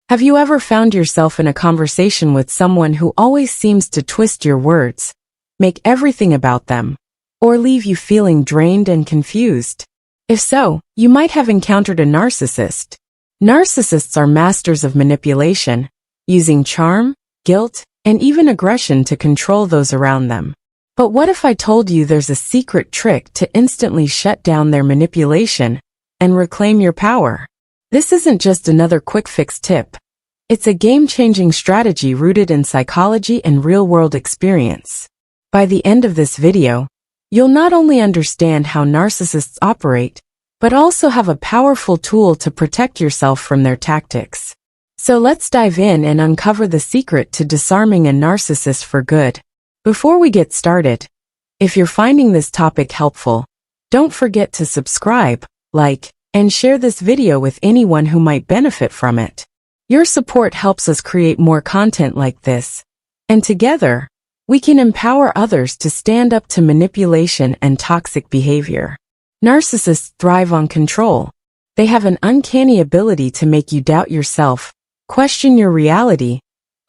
Have you ever found yourself in a conversation with someone who always seems to twist your words, make everything about them, or leave you feeling drained and confused? If so, you might have encountered a narcissist. Narcissists are masters of manipulation, using charm, guilt, and even aggression to control those around them. But what if I told you there's a secret trick to instantly shut down their manipulation and reclaim your power? This isn't just another quick fix tip. It's a game-changing strategy rooted in psychology and real-world experience. By the end of this video, you'll not only understand how narcissists operate, but also have a powerful tool to protect yourself from their tactics. So let's dive in and uncover the secret to disarming a narcissist for good. Before we get started, if you're finding this topic helpful, don't forget to subscribe, like, and share this video with anyone who might benefit from it. Your support helps us create more content like this, and together, we can empower others to stand up to manipulation and toxic behavior. Narcissists thrive on control. They have an uncanny ability to make you doubt yourself, question your reality,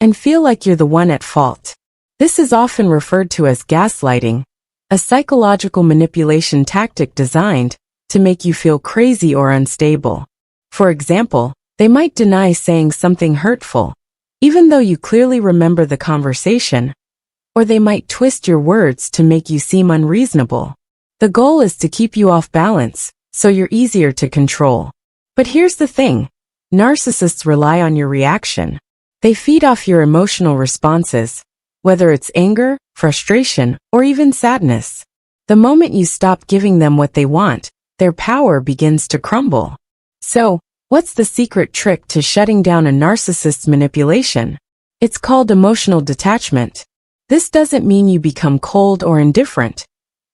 and feel like you're the one at fault. This is often referred to as gaslighting, a psychological manipulation tactic designed to make you feel crazy or unstable. For example, they might deny saying something hurtful, even though you clearly remember the conversation, or they might twist your words to make you seem unreasonable. The goal is to keep you off balance, so you're easier to control. But here's the thing. Narcissists rely on your reaction. They feed off your emotional responses, whether it's anger, frustration, or even sadness. The moment you stop giving them what they want, their power begins to crumble. So, what's the secret trick to shutting down a narcissist's manipulation? It's called emotional detachment. This doesn't mean you become cold or indifferent.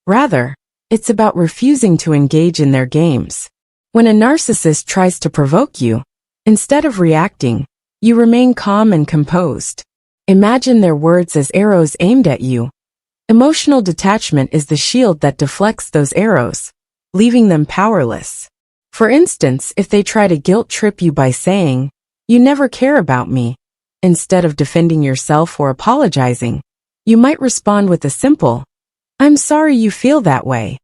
Rather, it's about refusing to engage in their games. When a narcissist tries to provoke you, instead of reacting, you remain calm and composed. Imagine their words as arrows aimed at you. Emotional detachment is the shield that deflects those arrows, leaving them powerless. For instance, if they try to guilt trip you by saying, "You never care about me," instead of defending yourself or apologizing, you might respond with a simple, "I'm sorry you feel that way."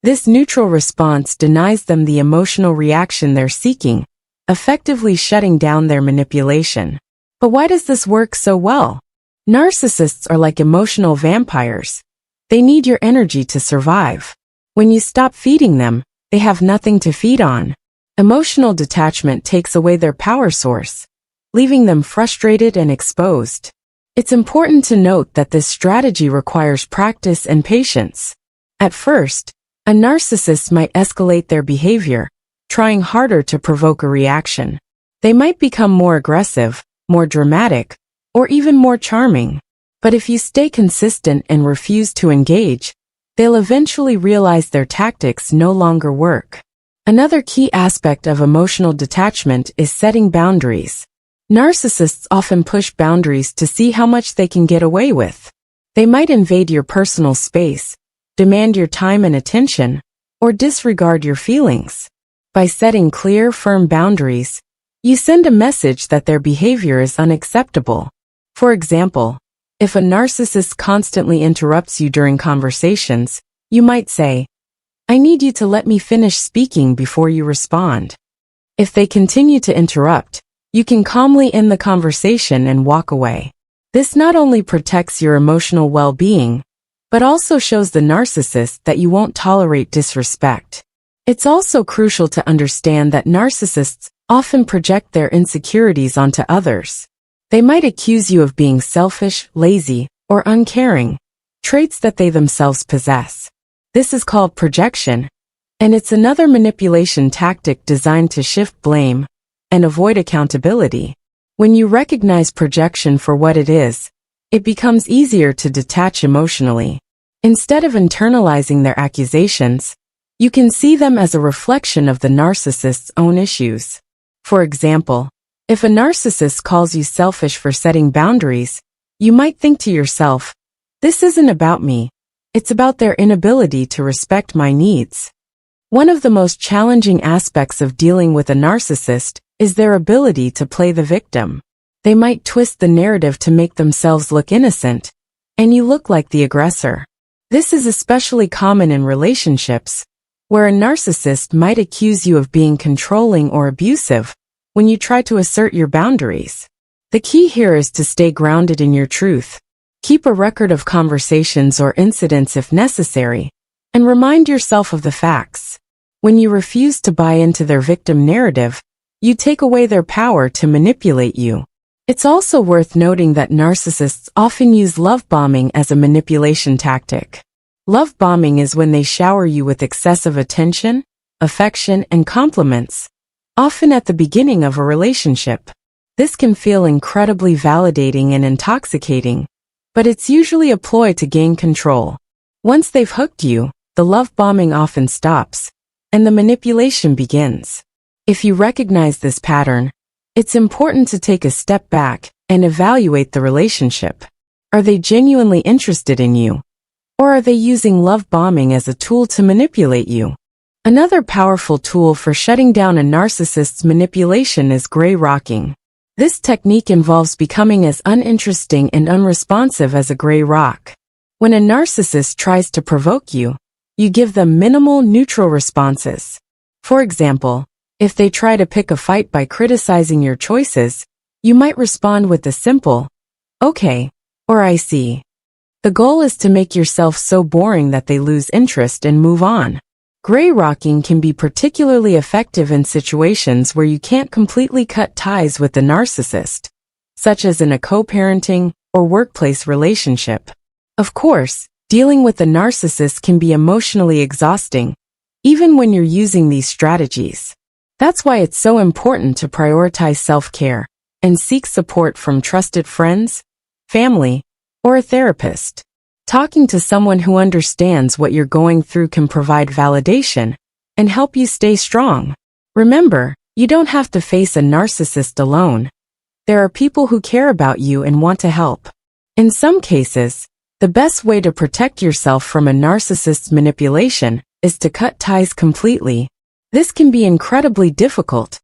This neutral response denies them the emotional reaction they're seeking, effectively shutting down their manipulation. But why does this work so well? Narcissists are like emotional vampires. They need your energy to survive. When you stop feeding them, they have nothing to feed on. Emotional detachment takes away their power source, leaving them frustrated and exposed. It's important to note that this strategy requires practice and patience. At first, a narcissist might escalate their behavior, trying harder to provoke a reaction. They might become more aggressive, more dramatic, or even more charming. But if you stay consistent and refuse to engage, they'll eventually realize their tactics no longer work. Another key aspect of emotional detachment is setting boundaries. Narcissists often push boundaries to see how much they can get away with. They might invade your personal space, demand your time and attention, or disregard your feelings. By setting clear, firm boundaries, you send a message that their behavior is unacceptable. For example, if a narcissist constantly interrupts you during conversations, you might say, "I need you to let me finish speaking before you respond." If they continue to interrupt, you can calmly end the conversation and walk away. This not only protects your emotional well-being, but also shows the narcissist that you won't tolerate disrespect. It's also crucial to understand that narcissists often project their insecurities onto others. They might accuse you of being selfish, lazy, or uncaring, traits that they themselves possess. This is called projection, and it's another manipulation tactic designed to shift blame and avoid accountability. When you recognize projection for what it is, it becomes easier to detach emotionally. Instead of internalizing their accusations, you can see them as a reflection of the narcissist's own issues. For example, if a narcissist calls you selfish for setting boundaries, you might think to yourself, "This isn't about me. It's about their inability to respect my needs." One of the most challenging aspects of dealing with a narcissist is their ability to play the victim. They might twist the narrative to make themselves look innocent, and you look like the aggressor. This is especially common in relationships, where a narcissist might accuse you of being controlling or abusive when you try to assert your boundaries. The key here is to stay grounded in your truth. Keep a record of conversations or incidents if necessary, and remind yourself of the facts. When you refuse to buy into their victim narrative, you take away their power to manipulate you. It's also worth noting that narcissists often use love bombing as a manipulation tactic. Love bombing is when they shower you with excessive attention, affection, and compliments, often at the beginning of a relationship. This can feel incredibly validating and intoxicating, but it's usually a ploy to gain control. Once they've hooked you, the love bombing often stops, and the manipulation begins. If you recognize this pattern, it's important to take a step back and evaluate the relationship. Are they genuinely interested in you? Or are they using love bombing as a tool to manipulate you? Another powerful tool for shutting down a narcissist's manipulation is gray rocking. This technique involves becoming as uninteresting and unresponsive as a gray rock. When a narcissist tries to provoke you, you give them minimal, neutral responses. For example, if they try to pick a fight by criticizing your choices, you might respond with a simple, "Okay," or "I see." The goal is to make yourself so boring that they lose interest and move on. Gray rocking can be particularly effective in situations where you can't completely cut ties with the narcissist, such as in a co-parenting or workplace relationship. Of course, dealing with a narcissist can be emotionally exhausting, even when you're using these strategies. That's why it's so important to prioritize self-care and seek support from trusted friends, family, or a therapist. Talking to someone who understands what you're going through can provide validation and help you stay strong. Remember, you don't have to face a narcissist alone. There are people who care about you and want to help. In some cases, the best way to protect yourself from a narcissist's manipulation is to cut ties completely. This can be incredibly difficult,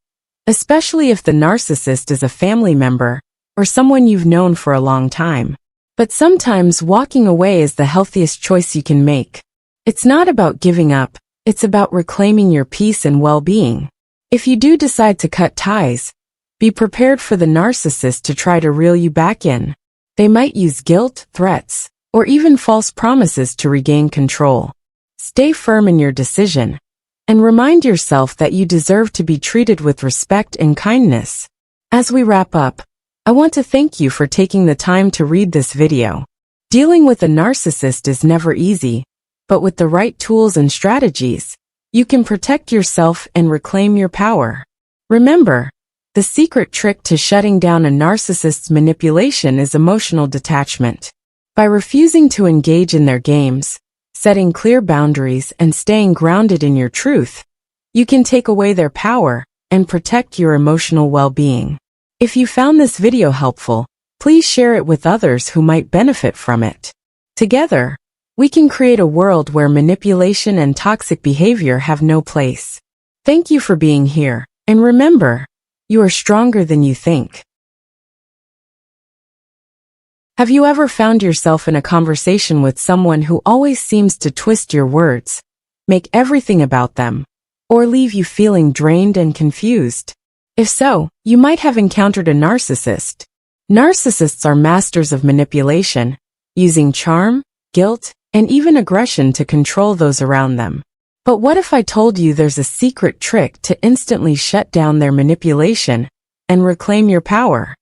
especially if the narcissist is a family member or someone you've known for a long time. But sometimes walking away is the healthiest choice you can make. It's not about giving up, it's about reclaiming your peace and well-being. If you do decide to cut ties, be prepared for the narcissist to try to reel you back in. They might use guilt, threats, or even false promises to regain control. Stay firm in your decision, and remind yourself that you deserve to be treated with respect and kindness. As we wrap up, I want to thank you for taking the time to read this video. Dealing with a narcissist is never easy, but with the right tools and strategies, you can protect yourself and reclaim your power. Remember, the secret trick to shutting down a narcissist's manipulation is emotional detachment. By refusing to engage in their games, setting clear boundaries, and staying grounded in your truth, you can take away their power and protect your emotional well-being. If you found this video helpful, please share it with others who might benefit from it. Together, we can create a world where manipulation and toxic behavior have no place. Thank you for being here, and remember, you are stronger than you think. Have you ever found yourself in a conversation with someone who always seems to twist your words, make everything about them, or leave you feeling drained and confused? If so, you might have encountered a narcissist. Narcissists are masters of manipulation, using charm, guilt, and even aggression to control those around them. But what if I told you there's a secret trick to instantly shut down their manipulation and reclaim your power?